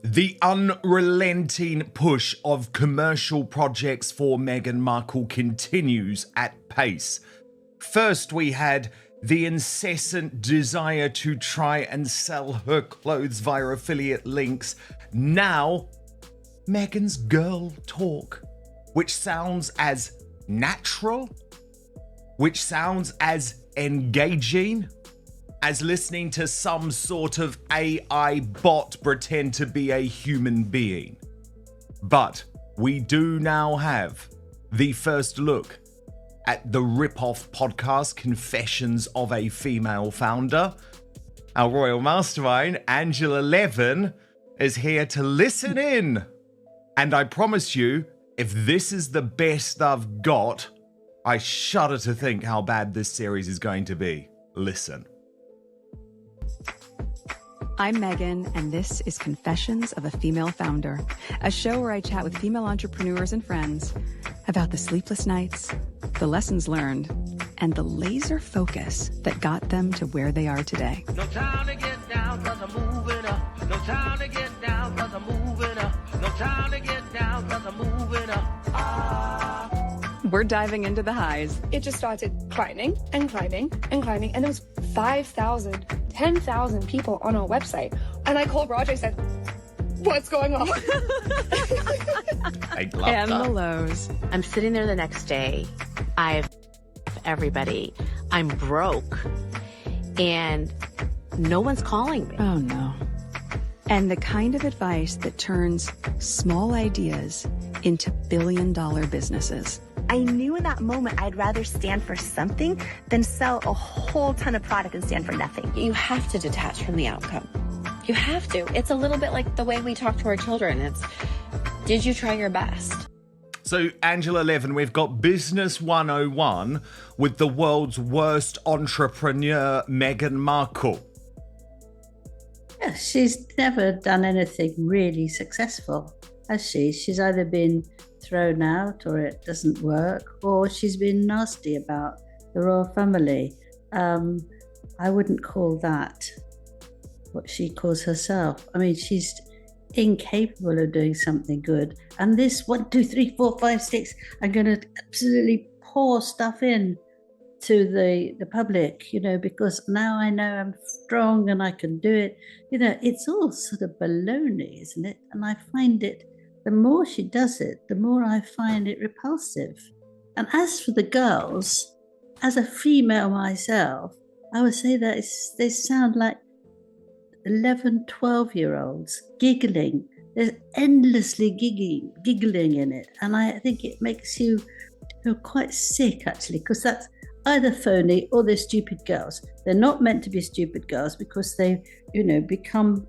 The unrelenting push of commercial projects for Meghan Markle continues at pace. First, we had the incessant desire to try and sell her clothes via affiliate links. Now, Meghan's girl talk, which sounds as natural, which sounds as engaging as listening to some sort of AI bot pretend to be a human being. But we do now have the first look at the rip-off podcast, Confessions of a Female Founder. Our royal mastermind, Angela Levin, is here to listen in. And I promise you, if this is the best I've got, I shudder to think how bad this series is going to be. Listen. I'm Meghan, and this is Confessions of a Female Founder, a show where I chat with female entrepreneurs and friends about the sleepless nights, the lessons learned, and the laser focus that got them to where they are today. No time to get down, 'cause I'm moving up. No time to get down, 'cause I'm moving up. No time to get down, 'cause I'm moving up. We're diving into the highs. It just started climbing and climbing and climbing, and there was 5,000, 10,000 people on our website. And I called Roger and said, what's going on? I love And that. the lows. I'm sitting there the next day. I've everybody. I'm broke. And no one's calling me. Oh no. And the kind of advice that turns small ideas into billion-dollar businesses. I knew in that moment I'd rather stand for something than sell a whole ton of product and stand for nothing. You have to detach from the outcome. You have to. It's a little bit like the way we talk to our children. It's, did you try your best? So, Angela Levin, we've got Business 101 with the world's worst entrepreneur, Meghan Markle. Yeah, she's never done anything really successful, has she? She's either been thrown out or it doesn't work, or she's been nasty about the royal family. I wouldn't call that what she calls herself. I mean, she's incapable of doing something good. And this 1, 2, 3, 4, 5, 6, I'm going to absolutely pour stuff in to the public, you know, because now I know I'm strong and I can do it. You know, it's all sort of baloney, isn't it? And I find it, the more she does it, the more I find it repulsive. And as for the girls, as a female myself, I would say that they sound like 11, 12-year-olds giggling. There's endlessly giggling in it. And I think it makes you feel quite sick, actually, because that's either phony or they're stupid girls. They're not meant to be stupid girls because they, you know, become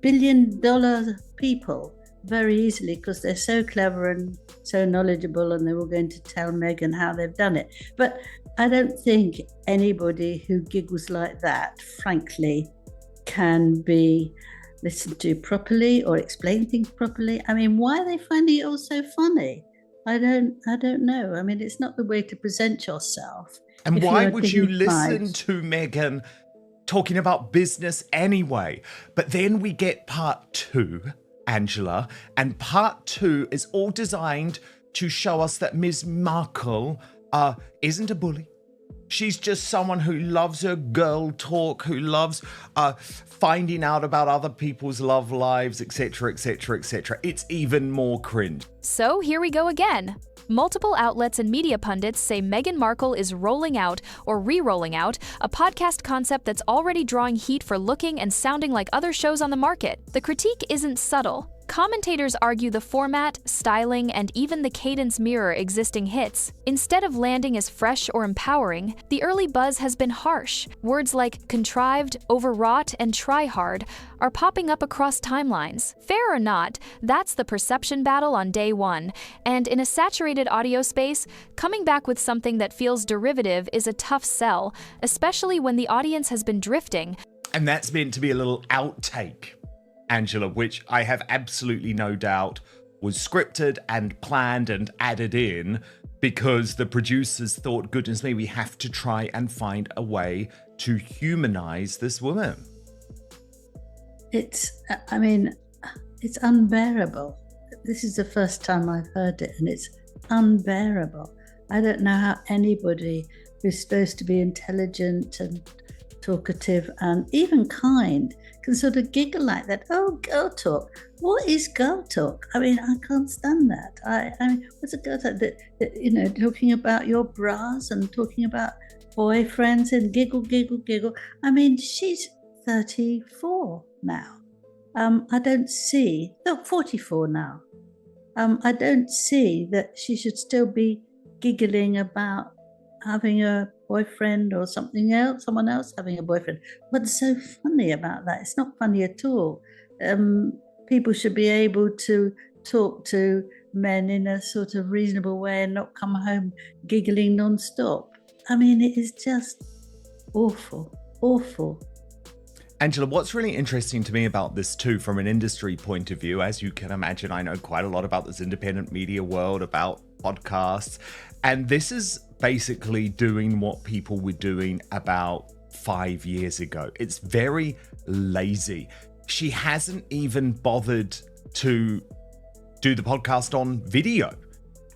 billion-dollar people very easily because they're so clever and so knowledgeable, and they're all going to tell Meghan how they've done it. But I don't think anybody who giggles like that, frankly, can be listened to properly or explain things properly. I mean, why are they finding it all so funny? I don't know. I mean, it's not the way to present yourself. And why would you listen to Meghan talking about business anyway? But then we get part 2, Angela, and part 2 is all designed to show us that Ms. Markle isn't a bully. She's just someone who loves her girl talk, who loves finding out about other people's love lives, etc., etc., etc. It's even more cringe. So here we go again. Multiple outlets and media pundits say Meghan Markle is rolling out or re-rolling out a podcast concept that's already drawing heat for looking and sounding like other shows on the market. The critique isn't subtle. Commentators argue the format, styling, and even the cadence mirror existing hits. Instead of landing as fresh or empowering, the early buzz has been harsh. Words like contrived, overwrought, and try-hard are popping up across timelines. Fair or not, that's the perception battle on day one. And in a saturated audio space, coming back with something that feels derivative is a tough sell, especially when the audience has been drifting. And that's meant to be a little outtake, Angela, which I have absolutely no doubt was scripted and planned and added in because the producers thought, goodness me, we have to try and find a way to humanize this woman. It's, I mean, it's unbearable. This is the first time I've heard it, and it's unbearable. I don't know how anybody who's supposed to be intelligent and talkative and even kind can sort of giggle like that. Oh, girl talk. What is girl talk? I mean, I can't stand that. I mean, what's a girl talk? Talking about your bras and talking about boyfriends and giggle, giggle, giggle. I mean, she's 34 now. I don't see, 44 now. I don't see that she should still be giggling about having a boyfriend or something else, someone else having a boyfriend. What's so funny about that? It's not funny at all. People should be able to talk to men in a sort of reasonable way and not come home giggling non-stop. I mean, it is just awful, awful. Angela, what's really interesting to me about this too, from an industry point of view, as you can imagine, I know quite a lot about this independent media world, about podcasts, and this is basically doing what people were doing about 5 years ago. It's very lazy. She hasn't even bothered to do the podcast on video.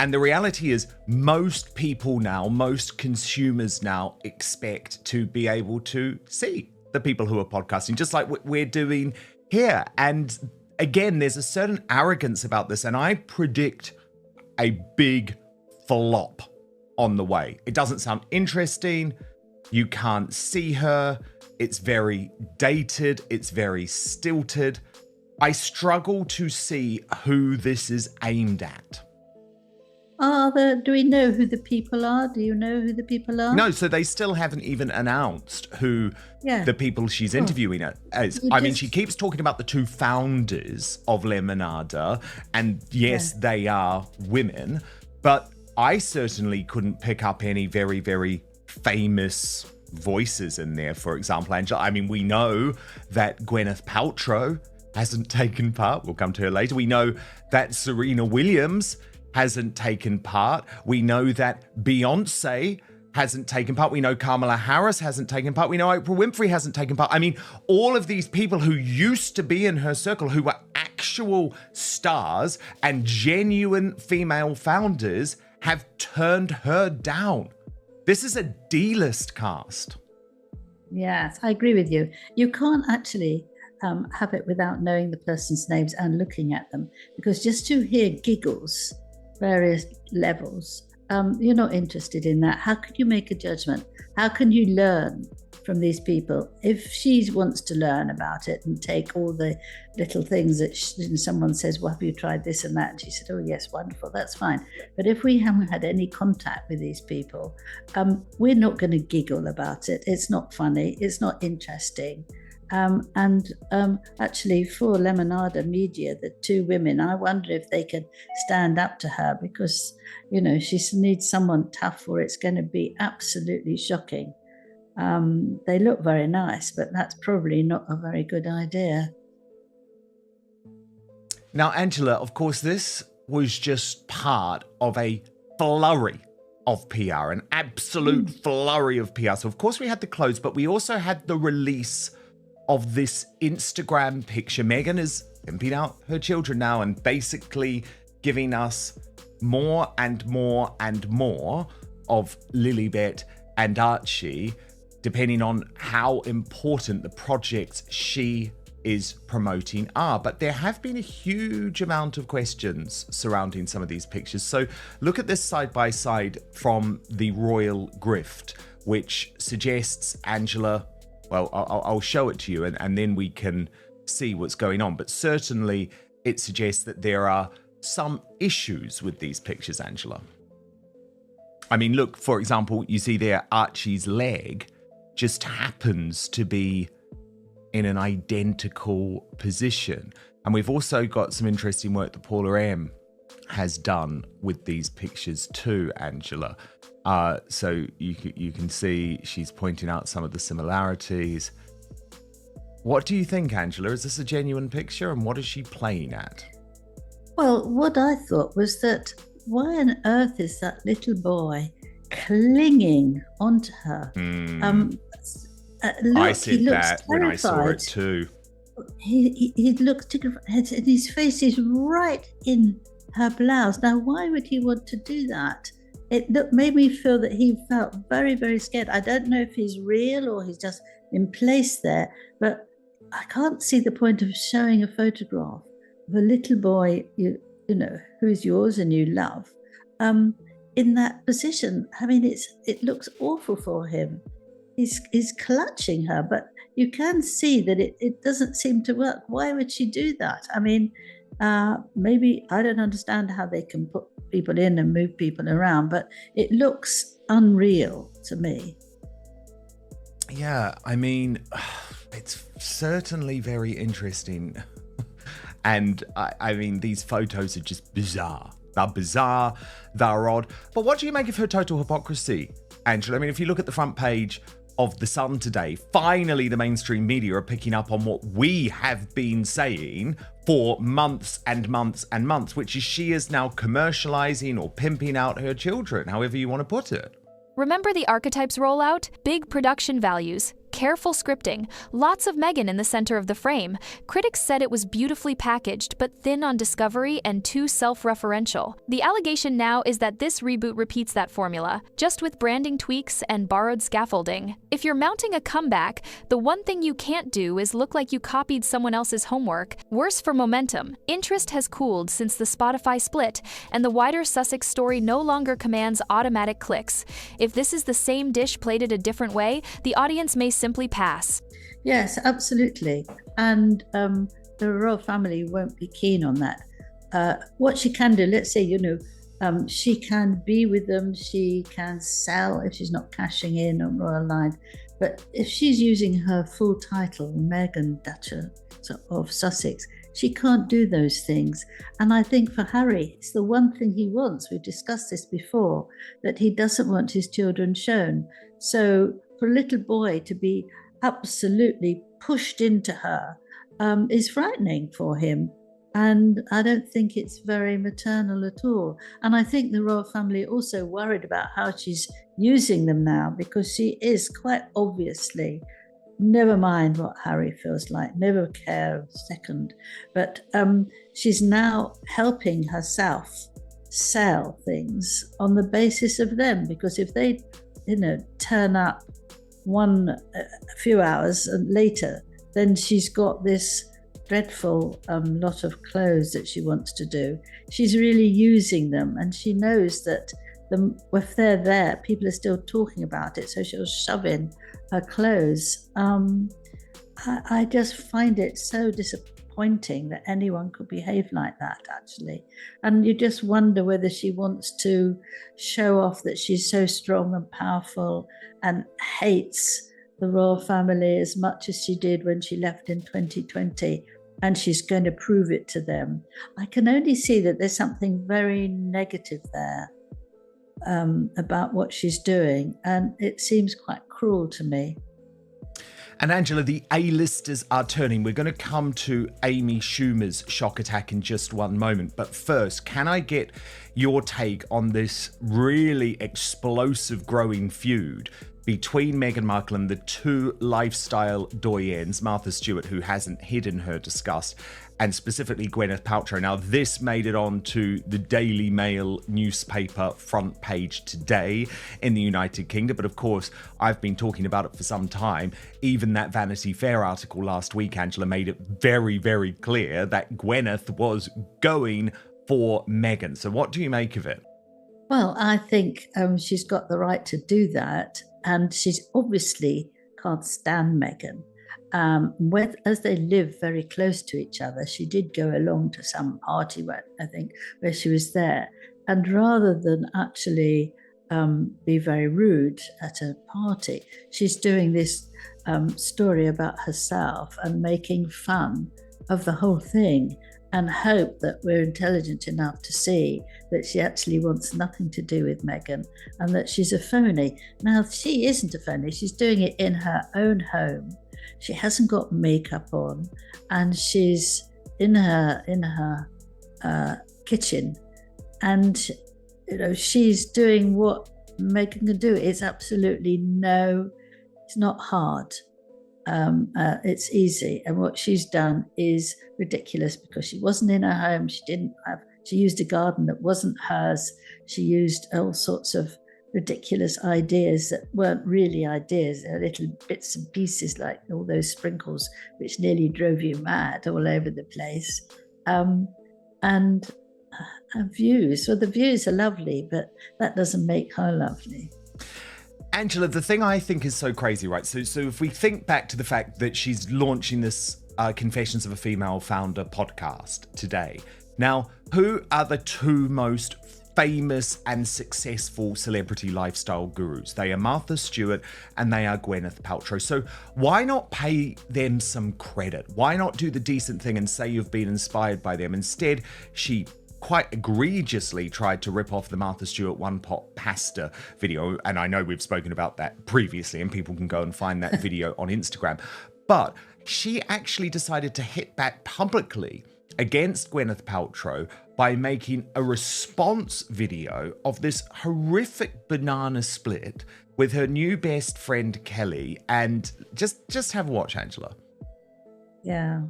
And the reality is most people now, most consumers now expect to be able to see the people who are podcasting, just like we're doing here. And again, there's a certain arrogance about this, and I predict a big flop on the way. It doesn't sound interesting. You can't see her. It's very dated. It's very stilted. I struggle to see who this is aimed at. Do we know who the people are? Do you know who the people are? No, so they still haven't even announced who the people she's interviewing is. I mean, she keeps talking about the two founders of Lemonada, and yes, they are women, but I certainly couldn't pick up any very, very famous voices in there, for example, Angela. I mean, we know that Gwyneth Paltrow hasn't taken part. We'll come to her later. We know that Serena Williams hasn't taken part. We know that Beyonce hasn't taken part. We know Kamala Harris hasn't taken part. We know Oprah Winfrey hasn't taken part. I mean, all of these people who used to be in her circle, who were actual stars and genuine female founders, have turned her down. This is a D-list cast. Yes, I agree with you. You can't actually have it without knowing the person's names and looking at them, because just to hear giggles, various levels, you're not interested in that. How can you make a judgment? How can you learn from these people? If she wants to learn about it and take all the little things that someone says, well, have you tried this and that? And she said, oh yes, wonderful, that's fine. But if we haven't had any contact with these people, we're not going to giggle about it. It's not funny. It's not interesting. Actually, for Lemonada Media, the two women, I wonder if they can stand up to her, because, you know, she needs someone tough, or it's going to be absolutely shocking. They look very nice, but that's probably not a very good idea. Now, Angela, of course, this was just part of a flurry of PR, an absolute flurry of PR. So, of course, we had the clothes, but we also had the release of this Instagram picture. Meghan is pimping out her children now and basically giving us more and more and more of Lilibet and Archie, depending on how important the projects she is promoting are. But there have been a huge amount of questions surrounding some of these pictures. So look at this side by side from the Royal Grift, which suggests, Angela, well, I'll show it to you and then we can see what's going on. But certainly it suggests that there are some issues with these pictures, Angela. I mean, look, for example, you see there Archie's leg just happens to be in an identical position. And we've also got some interesting work that Paula M has done with these pictures too, Angela. So you can see she's pointing out some of the similarities. What do you think, Angela? Is this a genuine picture, and what is she playing at? Well, what I thought was that why on earth is that little boy clinging onto her? I said that when I saw it too. he looks and his face is right in her blouse. Now, why would he want to do that? It made me feel that he felt very, very scared. I don't know if he's real or he's just been placed there, but I can't see the point of showing a photograph of a little boy, you know, who is yours and you love, in that position. I mean, it looks awful for him. He's clutching her, but you can see that it doesn't seem to work. Why would she do that? I mean, maybe I don't understand how they can put people in and move people around, but it looks unreal to me. Yeah, I mean, it's certainly very interesting. And I mean, these photos are just bizarre. They're bizarre, they're odd. But what do you make of her total hypocrisy, Angela? I mean, if you look at the front page of The Sun today, finally the mainstream media are picking up on what we have been saying for months and months and months, which is she is now commercializing or pimping out her children, however you want to put it. Remember the archetypes rollout? Big production values, careful scripting, lots of Meghan in the center of the frame. Critics said it was beautifully packaged, but thin on discovery and too self-referential. The allegation now is that this reboot repeats that formula, just with branding tweaks and borrowed scaffolding. If you're mounting a comeback, the one thing you can't do is look like you copied someone else's homework. Worse for momentum, interest has cooled since the Spotify split, and the wider Sussex story no longer commands automatic clicks. If this is the same dish plated a different way, the audience may simply pass. Yes, absolutely. And the royal family won't be keen on that. What she can do, let's say, she can be with them, she can sell if she's not cashing in on Royal Line. But if she's using her full title, Meghan Duchess of Sussex, she can't do those things. And I think for Harry, it's the one thing he wants. We've discussed this before, that he doesn't want his children shown. So for a little boy to be absolutely pushed into her is frightening for him. And I don't think it's very maternal at all. And I think the royal family are also worried about how she's using them now, because she is quite obviously, never mind what Harry feels like, never care a second. But she's now helping herself sell things on the basis of them, because if they, turn up a few hours later, then she's got this dreadful lot of clothes that she wants to do. She's really using them, and she knows that if they're there, people are still talking about it, so she'll shove in her clothes. I just find it so disappointing that anyone could behave like that, actually. And you just wonder whether she wants to show off that she's so strong and powerful and hates the royal family as much as she did when she left in 2020, and she's going to prove it to them. I can only see that there's something very negative there about what she's doing, and it seems quite cruel to me. And Angela, the A-listers are turning. We're going to come to Amy Schumer's shock attack in just one moment. But first, can I get your take on this really explosive growing feud between Meghan Markle and the two lifestyle doyens, Martha Stewart, who hasn't hidden her disgust, and specifically Gwyneth Paltrow. Now, this made it on to the Daily Mail newspaper front page today in the United Kingdom. But of course, I've been talking about it for some time. Even that Vanity Fair article last week, Angela, made it very, very clear that Gwyneth was going for Meghan. So what do you make of it? Well, I think she's got the right to do that. And she's obviously can't stand Meghan. As they live very close to each other, she did go along to some party where she was there. And rather than actually be very rude at a party, she's doing this story about herself and making fun of the whole thing, and hope that we're intelligent enough to see that she actually wants nothing to do with Meghan and that she's a phony. Now, she isn't a phony. She's doing it in her own home. She hasn't got makeup on, and she's in her kitchen, and she's doing what Meghan can do. It's not hard. It's easy. And what she's done is ridiculous because she wasn't in her home. She used a garden that wasn't hers. She used all sorts of ridiculous ideas that weren't really ideas. They're little bits and pieces like all those sprinkles, which nearly drove you mad all over the place. And her views, well, the views are lovely, but that doesn't make her lovely. Angela, the thing I think is so crazy, right? So if we think back to the fact that she's launching this Confessions of a Female Founder podcast today. Now, who are the two most famous and successful celebrity lifestyle gurus? They are Martha Stewart and they are Gwyneth Paltrow. So why not pay them some credit? Why not do the decent thing and say you've been inspired by them? Instead, she quite egregiously tried to rip off the Martha Stewart one pot pasta video. And I know we've spoken about that previously and people can go and find that video on Instagram. But she actually decided to hit back publicly against Gwyneth Paltrow by making a response video of this horrific banana split with her new best friend Kelly. And just have a watch, Angela. Yeah.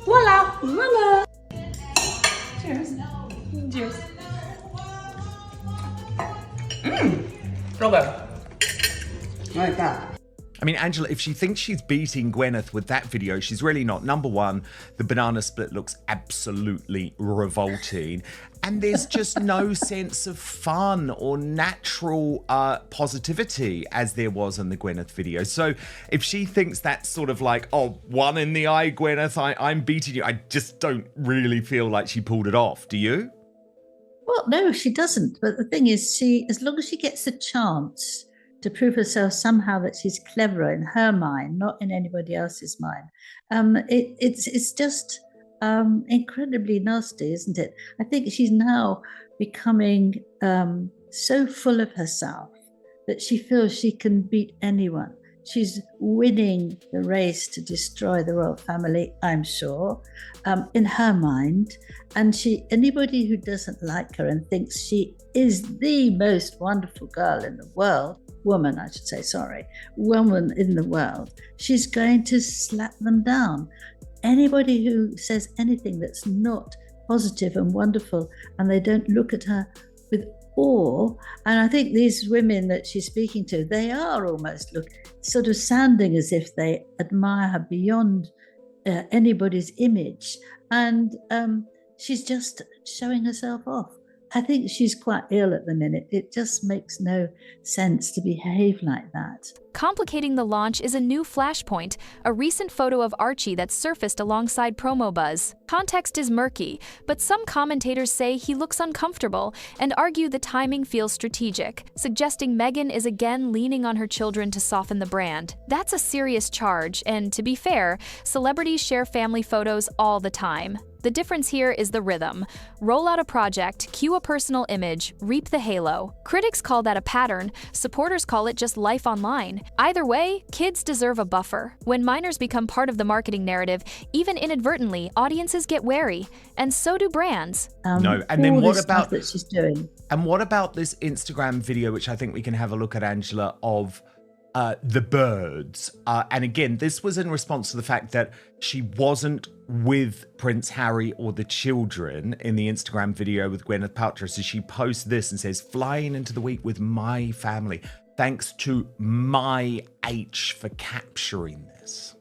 Voila! Voila! Cheers. Cheers. Real good. Like that. I mean, Angela, if she thinks she's beating Gwyneth with that video, she's really not. Number one, the banana split looks absolutely revolting. And there's just no sense of fun or natural positivity as there was in the Gwyneth video. So if she thinks that's sort of like, oh, one in the eye, Gwyneth, I'm beating you, I just don't really feel like she pulled it off. Do you? Well, no, she doesn't. But the thing is, as long as she gets a chance to prove herself somehow that she's cleverer in her mind, not in anybody else's mind, it's just incredibly nasty, isn't it? I think she's now becoming so full of herself that she feels she can beat anyone. She's winning the race to destroy the royal family, I'm sure, in her mind. And anybody who doesn't like her and thinks she is the most wonderful girl in the world, woman in the world, she's going to slap them down. Anybody who says anything that's not positive and wonderful and they don't look at her with awe, and I think these women that she's speaking to, they are almost sort of sounding as if they admire her beyond anybody's image, and she's just showing herself off. I think she's quite ill at the minute. It just makes no sense to behave like that. Complicating the launch is a new flashpoint, a recent photo of Archie that surfaced alongside promo buzz. Context is murky, but some commentators say he looks uncomfortable and argue the timing feels strategic, suggesting Meghan is again leaning on her children to soften the brand. That's a serious charge, and to be fair, celebrities share family photos all the time. The difference here is the rhythm. Roll out a project, cue a personal image, reap the halo. Critics call that a pattern, supporters call it just life online. Either way, kids deserve a buffer. When minors become part of the marketing narrative, even inadvertently, audiences get wary, and so do brands. No, and then what about that she's doing? And what about this Instagram video, which I think we can have a look at, Angela, of the birds? And again, this was in response to the fact that she wasn't with Prince Harry or the children in the Instagram video with Gwyneth Paltrow. So she posts this and says, flying into the week with my family. Thanks to my H for capturing this.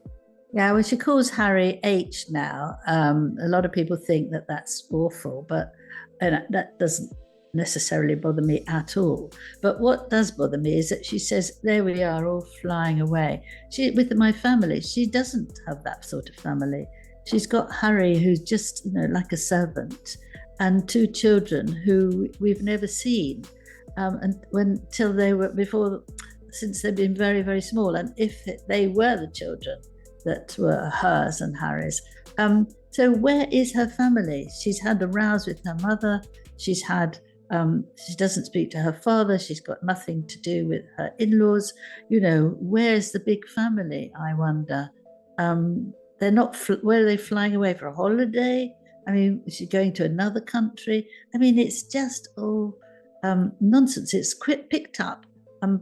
Yeah, well, she calls Harry H now. A lot of people think that that's awful, but that doesn't necessarily bother me at all. But what does bother me is that she says, there we are all flying away. With my family, she doesn't have that sort of family. She's got Harry, who's just, like a servant, and two children who we've never seen since they've been very, very small. And if they were the children that were hers and Harry's. So where is her family? She's had a rows with her mother. She doesn't speak to her father. She's got nothing to do with her in-laws. Where's the big family, I wonder? They're not, where are they flying away for a holiday? I mean, is she going to another country? I mean, it's just all nonsense. It's picked up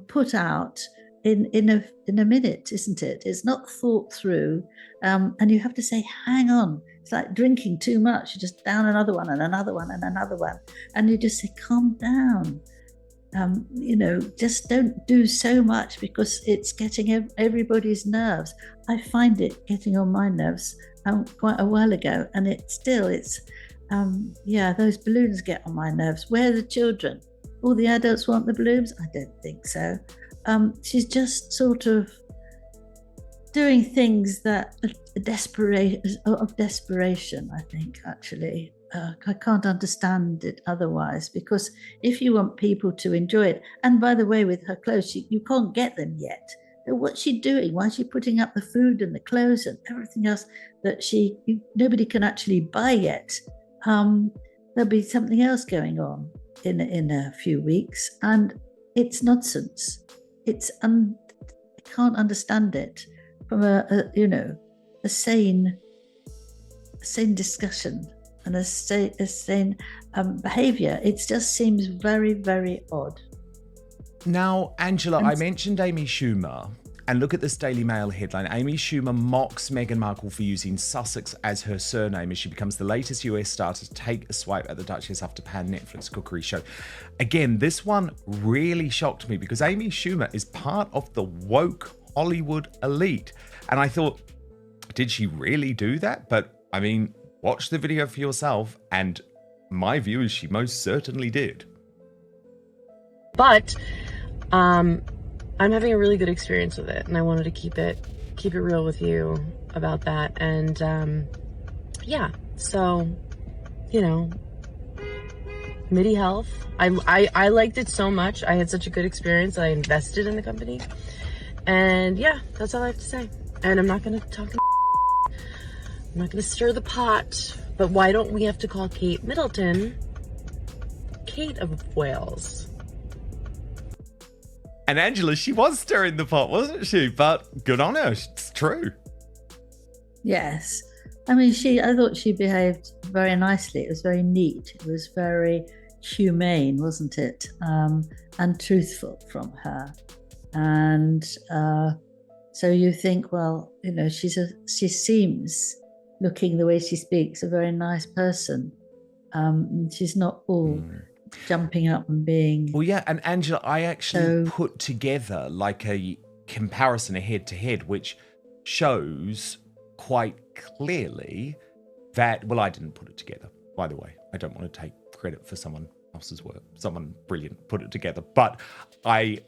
put out in a minute, isn't it? It's not thought through, and you have to say, hang on. It's like drinking too much. You just down another one and another one and another one, and you just say, calm down. Just don't do so much because it's getting everybody's nerves. I find it getting on my nerves quite a while ago, and those balloons get on my nerves. Where are the children? All the adults want the balloons? I don't think so. She's just sort of doing things that of desperation, I think, actually. I can't understand it otherwise, because if you want people to enjoy it, and by the way, with her clothes, you can't get them yet. What's she doing? Why is she putting up the food and the clothes and everything else that nobody can actually buy yet? There'll be something else going on in a few weeks, and it's nonsense. I can't understand it from a sane discussion and a sane behaviour. It just seems very, very odd. Now, Angela, I mentioned Amy Schumer, and look at this Daily Mail headline. Amy Schumer mocks Meghan Markle for using Sussex as her surname as she becomes the latest US star to take a swipe at the Duchess after pan Netflix cookery show. Again, this one really shocked me because Amy Schumer is part of the woke Hollywood elite. And I thought, did she really do that? But I mean, watch the video for yourself, and my view is she most certainly did. But I'm having a really good experience with it, and I wanted to keep it real with you about that. And so MIDI Health, I liked it so much. I had such a good experience. I invested in the company, and that's all I have to say. And I'm not going to talk. I'm not going to stir the pot. But why don't we have to call Kate Middleton Kate of Wales? And Angela, she was stirring the pot, wasn't she? But good on her, it's true. Yes. I mean, I thought she behaved very nicely. It was very neat. It was very humane, wasn't it? And truthful from her. And so you think, well, she seems, looking the way she speaks, a very nice person. She's not all jumping up and being... Well, yeah, and Angela, I actually put together like a comparison, a head-to-head, which shows quite clearly that... Well, I didn't put it together, by the way. I don't want to take credit for someone else's work. Someone brilliant put it together. But I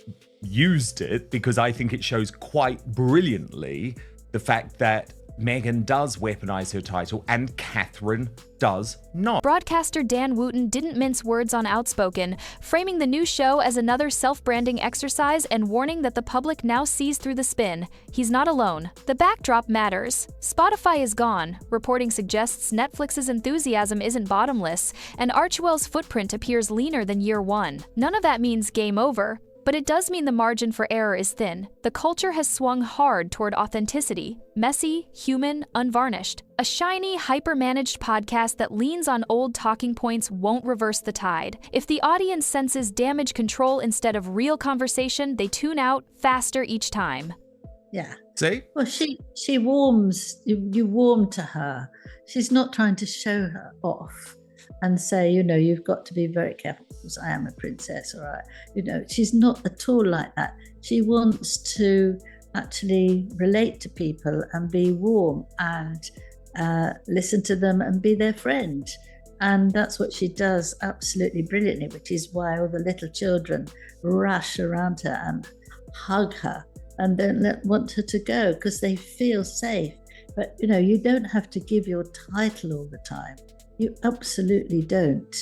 used it because I think it shows quite brilliantly the fact that Meghan does weaponize her title and Catherine does not. Broadcaster Dan Wooten didn't mince words on Outspoken, framing the new show as another self-branding exercise and warning that the public now sees through the spin. He's not alone. The backdrop matters. Spotify is gone. Reporting suggests Netflix's enthusiasm isn't bottomless, and Archewell's footprint appears leaner than year one. None of that means game over, but it does mean the margin for error is thin. The culture has swung hard toward authenticity, messy, human, unvarnished. A shiny, hyper-managed podcast that leans on old talking points won't reverse the tide. If the audience senses damage control instead of real conversation, they tune out faster each time. Yeah. See? Well, she warms, you warm to her. She's not trying to show her off and say, you've got to be very careful because I am a princess, all right. She's not at all like that. She wants to actually relate to people and be warm and listen to them and be their friend. And that's what she does absolutely brilliantly, which is why all the little children rush around her and hug her and don't want her to go because they feel safe. But, you don't have to give your title all the time. You absolutely don't.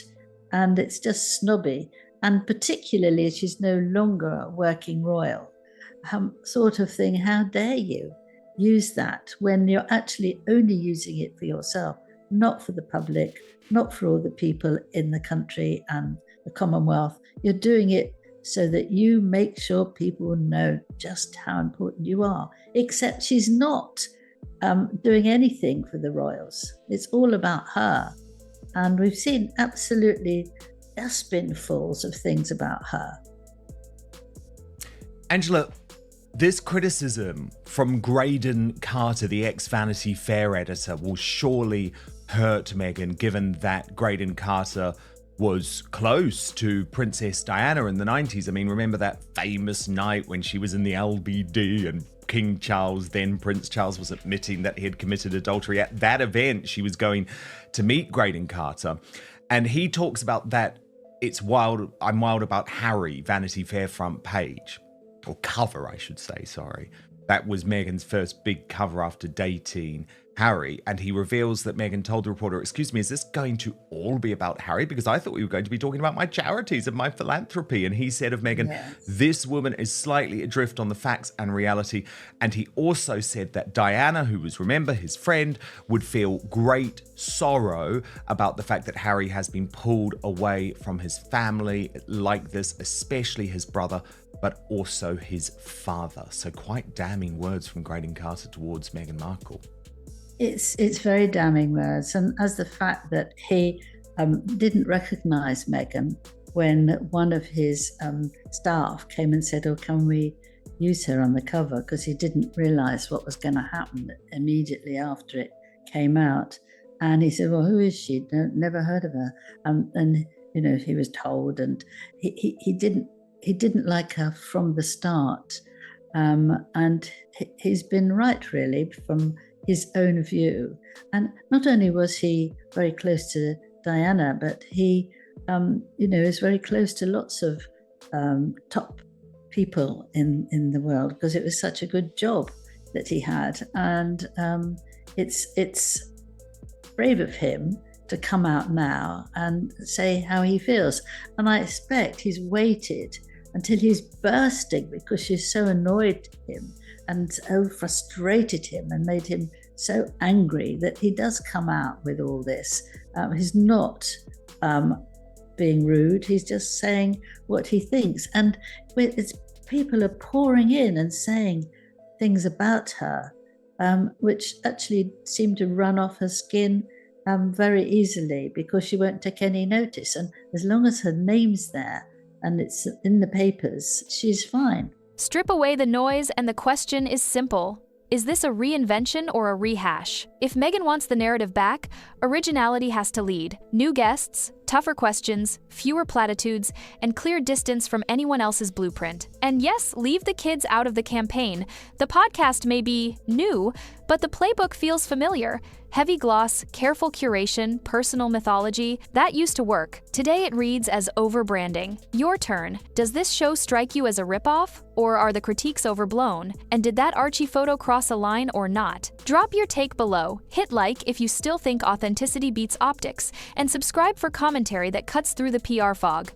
And it's just snobby. And particularly as she's no longer a working royal, sort of thing, how dare you use that when you're actually only using it for yourself, not for the public, not for all the people in the country and the Commonwealth. You're doing it so that you make sure people know just how important you are, except she's not doing anything for the royals. It's all about her. And we've seen absolutely dustbinfuls of things about her. Angela, this criticism from Graydon Carter, the ex-Vanity Fair editor, will surely hurt Meghan, given that Graydon Carter was close to Princess Diana in the 90s. I mean, remember that famous night when she was in the LBD and King Charles, then Prince Charles, was admitting that he had committed adultery. At that event, she was going to meet Graydon Carter. And he talks about that, it's wild, I'm wild about Harry, Vanity Fair front page. Or cover, I should say, sorry. That was Meghan's first big cover after dating Harry. And he reveals that Meghan told the reporter, excuse me, is this going to all be about Harry? Because I thought we were going to be talking about my charities and my philanthropy. And he said of Meghan, yes, this woman is slightly adrift on the facts and reality. And he also said that Diana, who was, remember, his friend, would feel great sorrow about the fact that Harry has been pulled away from his family like this, especially his brother, but also his father. So quite damning words from Graydon Carter towards Meghan Markle. It's very damning words, and as the fact that he didn't recognise Meghan when one of his staff came and said, oh, can we use her on the cover, because he didn't realise what was going to happen immediately after it came out. And he said, well, who is she? Never heard of her. And, you know, he was told, and he didn't like her from the start. And he's been right, really, from his own view. And not only was he very close to Diana, but he, is very close to lots of top people in the world, because it was such a good job that he had. And it's brave of him to come out now and say how he feels. And I expect he's waited until he's bursting, because she's so annoyed him and so frustrated him and made him so angry that he does come out with all this. He's not being rude, he's just saying what he thinks. And people are pouring in and saying things about her, which actually seem to run off her skin very easily, because she won't take any notice. And as long as her name's there and it's in the papers, she's fine. Strip away the noise and the question is simple. Is this a reinvention or a rehash? If Meghan wants the narrative back, originality has to lead. New guests, tougher questions, fewer platitudes, and clear distance from anyone else's blueprint. And yes, leave the kids out of the campaign. The podcast may be new, but the playbook feels familiar. Heavy gloss, careful curation, personal mythology, that used to work. Today it reads as overbranding. Your turn. Does this show strike you as a ripoff? Or are the critiques overblown? And did that Archie photo cross a line or not? Drop your take below. Hit like if you still think authenticity beats optics, and subscribe for commentary that cuts through the PR fog.